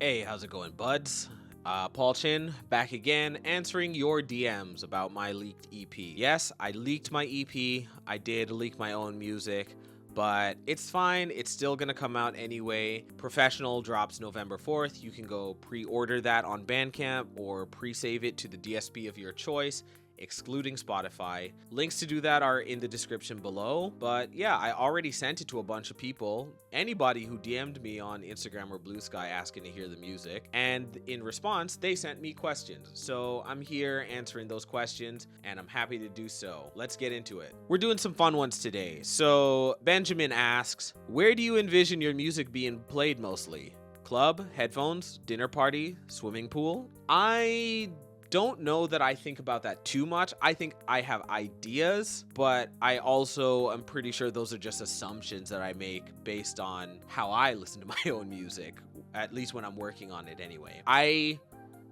Hey, how's it going, buds? Paul Chin back again, answering your DMs about my leaked EP. Yes, I leaked my EP. I did leak my own music, but it's fine. It's still gonna come out anyway. Professional drops November 4th. You can go pre-order that on Bandcamp or pre-save it to the DSP of your choice, excluding Spotify. Links to do that are in the description below. But yeah, I already sent it to a bunch of people. Anybody who DM'd me on Instagram or Blue Sky asking to hear the music. And in response, they sent me questions. So I'm here answering those questions, and I'm happy to do so. Let's get into it. We're doing some fun ones today. So Benjamin asks, where do you envision your music being played mostly? Club, headphones, dinner party, swimming pool? I don't know that I think about that too much. I think I have ideas, but I also am pretty sure those are just assumptions that I make based on how I listen to my own music, at least when I'm working on it anyway. I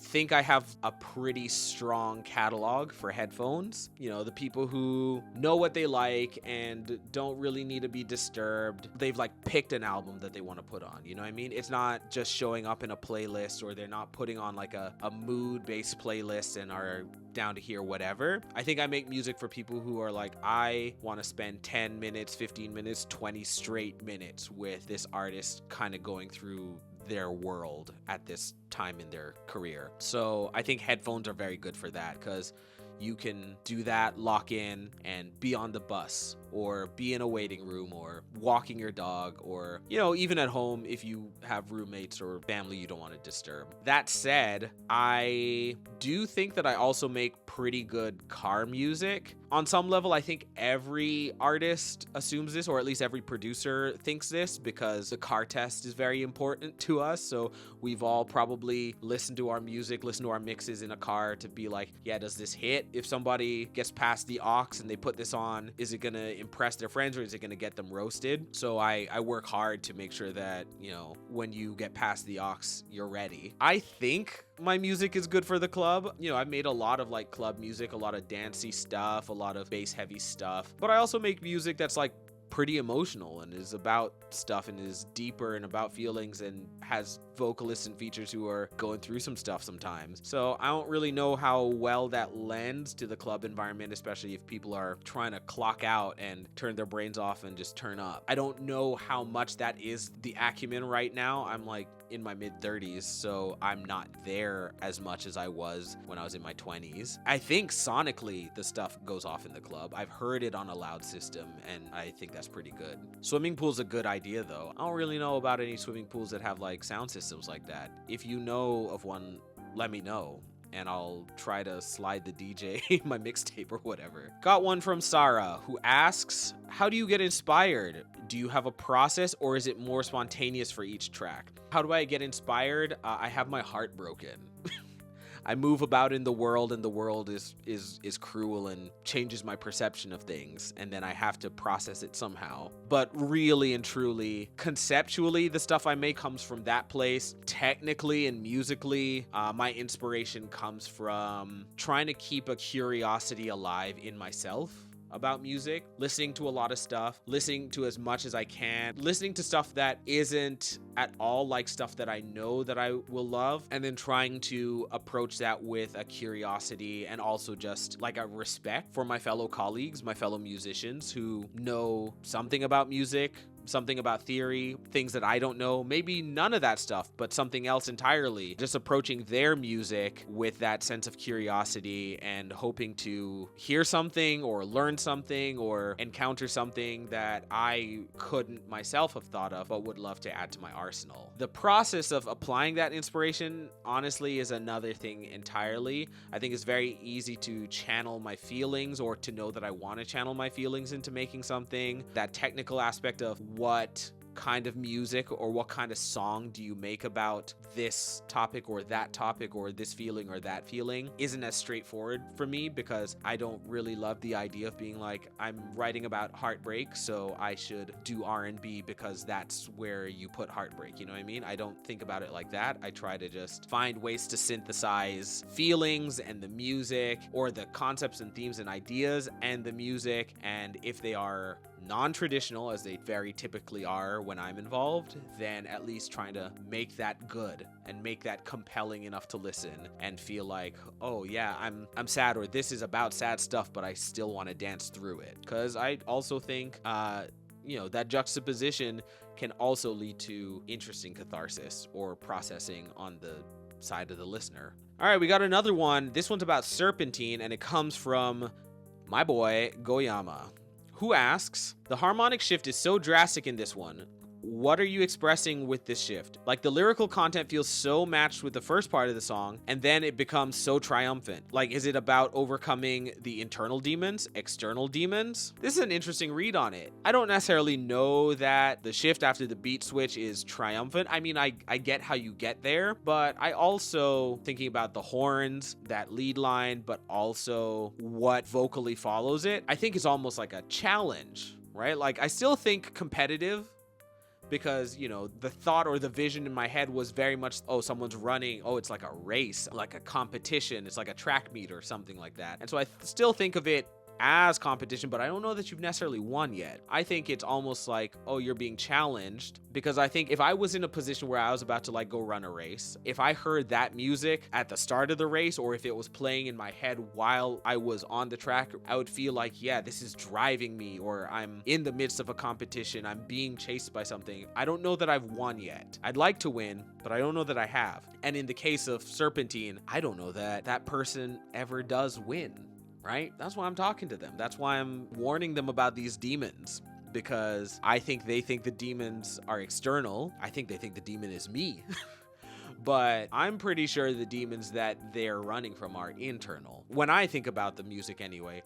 think I have a pretty strong catalog for headphones. You know, the people who know what they like and don't really need to be disturbed. They've like picked an album that they want to put on, you know what I mean? It's not just showing up in a playlist, or they're not putting on like a mood-based playlist and are down to hear whatever. I think I make music for people who are like, I want to spend 10 minutes, 15 minutes, 20 straight minutes with this artist kind of going through their world at this time in their career. So I think headphones are very good for that, because you can do that, lock in, and be on the bus, or be in a waiting room, or walking your dog, or, you know, even at home if you have roommates or family you don't want to disturb. That said, I do think that I also make pretty good car music. On some level, I think every artist assumes this, or at least every producer thinks this, because the car test is very important to us. So we've all probably listened to our music, listened to our mixes in a car to be like, yeah, does this hit? If somebody gets past the aux and they put this on, is it gonna impress their friends, or is it gonna get them roasted? So I work hard to make sure that, you know, when you get past the aux, you're ready. I think my music is good for the club. You know, I've made a lot of like club music, a lot of dancey stuff, a lot of bass heavy stuff, but I also make music that's like pretty emotional and is about stuff and is deeper and about feelings and has vocalists and features who are going through some stuff sometimes. So I don't really know how well that lends to the club environment, especially if people are trying to clock out and turn their brains off and just turn up. I don't know how much that is the acumen right now. I'm like in my mid 30s, so I'm not there as much as I was when I was in my 20s. I think sonically the stuff goes off in the club. I've heard it on a loud system, and I think that's pretty good. Swimming pool's a good idea though. I don't really know about any swimming pools that have like sound systems like that. If you know of one, let me know, and I'll try to slide the DJ my mixtape or whatever. Got one from Sarah, who asks, how do you get inspired? Do you have a process, or is it more spontaneous for each track? How do I get inspired? I have my heart broken. I move about in the world, and the world is cruel and changes my perception of things, and then I have to process it somehow. But really and truly, conceptually, the stuff I make comes from that place. Technically and musically, my inspiration comes from trying to keep a curiosity alive in myself about music, listening to a lot of stuff, listening to as much as I can, listening to stuff that isn't at all like stuff that I know that I will love, and then trying to approach that with a curiosity and also just like a respect for my fellow colleagues, my fellow musicians who know something about music, something about theory, things that I don't know, maybe none of that stuff, but something else entirely. Just approaching their music with that sense of curiosity and hoping to hear something or learn something or encounter something that I couldn't myself have thought of, but would love to add to my arsenal. The process of applying that inspiration, honestly, is another thing entirely. I think it's very easy to channel my feelings, or to know that I want to channel my feelings into making something. That technical aspect of what kind of music or what kind of song do you make about this topic or that topic or this feeling or that feeling isn't as straightforward for me, because I don't really love the idea of being like, I'm writing about heartbreak, so I should do R&B because that's where you put heartbreak, you know what I mean? I don't think about it like that. I try to just find ways to synthesize feelings and the music, or the concepts and themes and ideas and the music, and if they are non-traditional, as they very typically are when I'm involved, than at least trying to make that good and make that compelling enough to listen and feel like, oh yeah, I'm sad, or this is about sad stuff, but I still want to dance through it. Because I also think that juxtaposition can also lead to interesting catharsis or processing on the side of the listener. All right, we got another one. This one's about Serpentine, and it comes from my boy Goyama, who asks, the harmonic shift is so drastic in this one. What are you expressing with this shift? Like, the lyrical content feels so matched with the first part of the song, and then it becomes so triumphant. Like, is it about overcoming the internal demons, external demons? This is an interesting read on it. I don't necessarily know that the shift after the beat switch is triumphant. I mean, I get how you get there, but I also, thinking about the horns, that lead line, but also what vocally follows it, I think it's almost like a challenge, right? Like, I still think competitive, because, the thought or the vision in my head was very much, oh, someone's running. Oh, it's like a race, like a competition. It's like a track meet or something like that. And so I still think of it as competition, but I don't know that you've necessarily won yet. I think it's almost like, oh, you're being challenged, because I think if I was in a position where I was about to like go run a race, if I heard that music at the start of the race, or if it was playing in my head while I was on the track, I would feel like, yeah, this is driving me, or I'm in the midst of a competition, I'm being chased by something. I don't know that I've won yet. I'd like to win, but I don't know that I have. And in the case of Serpentine, I don't know that that person ever does win. Right? That's why I'm talking to them. That's why I'm warning them about these demons, because I think they think the demons are external. I think they think the demon is me. But I'm pretty sure the demons that they're running from are internal. When I think about the music anyway,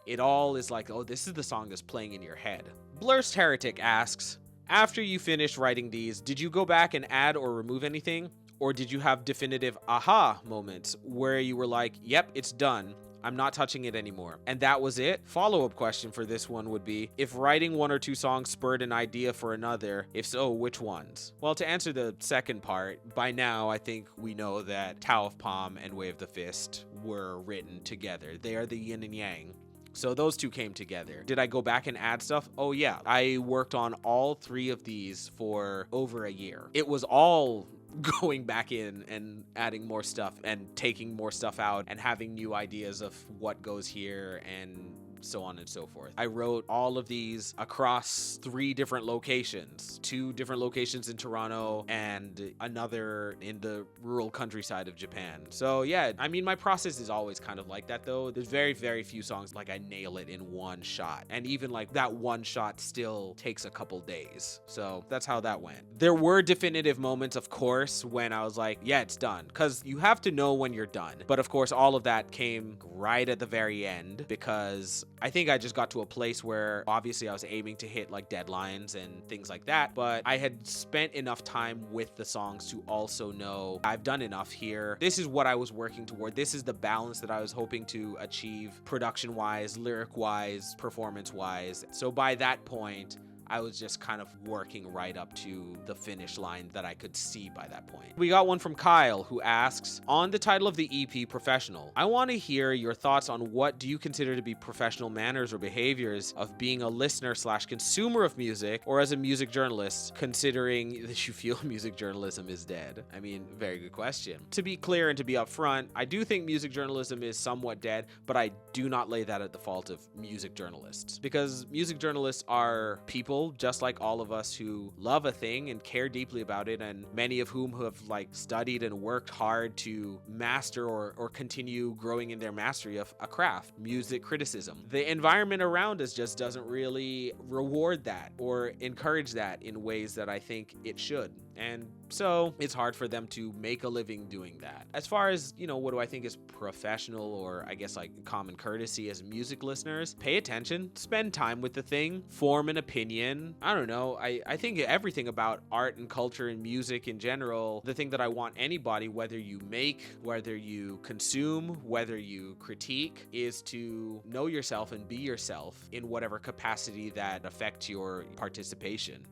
it all is like, oh, this is the song that's playing in your head. Blurst Heretic asks, after you finished writing these, did you go back and add or remove anything? Or did you have definitive aha moments where you were like, yep, it's done, I'm not touching it anymore, and that was it? Follow-up question for this one would be, if writing one or two songs spurred an idea for another, if so, which ones? Well, to answer the second part, by now I think we know that Tao of Palm and Way of the Fist were written together. They are the yin and yang. So those two came together. Did I go back and add stuff? Oh yeah. I worked on all three of these for over a year. It was all going back in and adding more stuff and taking more stuff out and having new ideas of what goes here and so on and so forth. I wrote all of these across 3 different locations, 2 different locations in Toronto and another in the rural countryside of Japan. So yeah, I mean, my process is always kind of like that though. There's very, very few songs like I nail it in one shot. And even like that one shot still takes a couple days. So that's how that went. There were definitive moments, of course, when I was like, yeah, it's done. Because you have to know when you're done. But of course, all of that came right at the very end, because I think I just got to a place where obviously I was aiming to hit like deadlines and things like that, but I had spent enough time with the songs to also know I've done enough here. This is what I was working toward. This is the balance that I was hoping to achieve production-wise, lyric-wise, performance-wise. So by that point, I was just kind of working right up to the finish line that I could see by that point. We got one from Kyle, who asks, on the title of the EP, Professional, I want to hear your thoughts on what do you consider to be professional manners or behaviors of being a listener / consumer of music, or as a music journalist, considering that you feel music journalism is dead? I mean, very good question. To be clear and to be upfront, I do think music journalism is somewhat dead, but I do not lay that at the fault of music journalists, because music journalists are people just like all of us who love a thing and care deeply about it, and many of whom have like studied and worked hard to master or continue growing in their mastery of a craft, music criticism. The environment around us just doesn't really reward that or encourage that in ways that I think it should. And so it's hard for them to make a living doing that. As far as, what do I think is professional, or I guess like common courtesy as music listeners, pay attention, spend time with the thing, form an opinion. I don't know. I think everything about art and culture and music in general, the thing that I want anybody, whether you make, whether you consume, whether you critique, is to know yourself and be yourself in whatever capacity that affects your participation.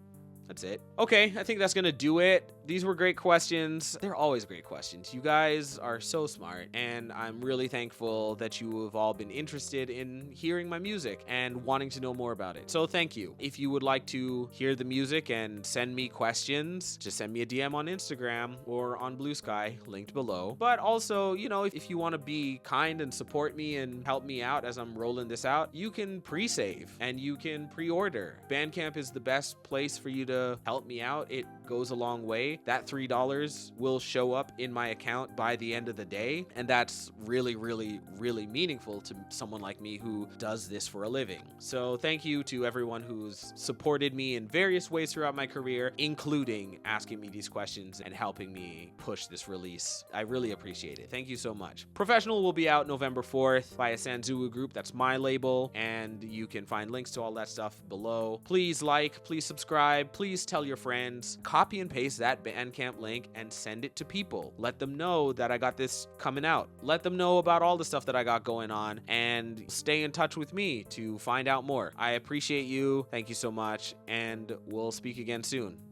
That's it. Okay, I think that's gonna do it. These were great questions. They're always great questions. You guys are so smart, and I'm really thankful that you have all been interested in hearing my music and wanting to know more about it. So thank you. If you would like to hear the music and send me questions, just send me a DM on Instagram or on Blue Sky, linked below. But also, if you want to be kind and support me and help me out as I'm rolling this out, you can pre-save and you can pre-order. Bandcamp is the best place for you to help me out. It goes a long way. That $3 will show up in my account by the end of the day, and that's really, really, really meaningful to someone like me who does this for a living. So thank you to everyone who's supported me in various ways throughout my career, including asking me these questions and helping me push this release. I really appreciate it. Thank you so much. Professional will be out November 4th by a Sanzuu group. That's my label, and you can find links to all that stuff below. Please like, please subscribe, please tell your friends. Copy and paste that Bandcamp link and send it to people. Let them know that I got this coming out. Let them know about all the stuff that I got going on, and stay in touch with me to find out more. I appreciate you. Thank you so much, and we'll speak again soon.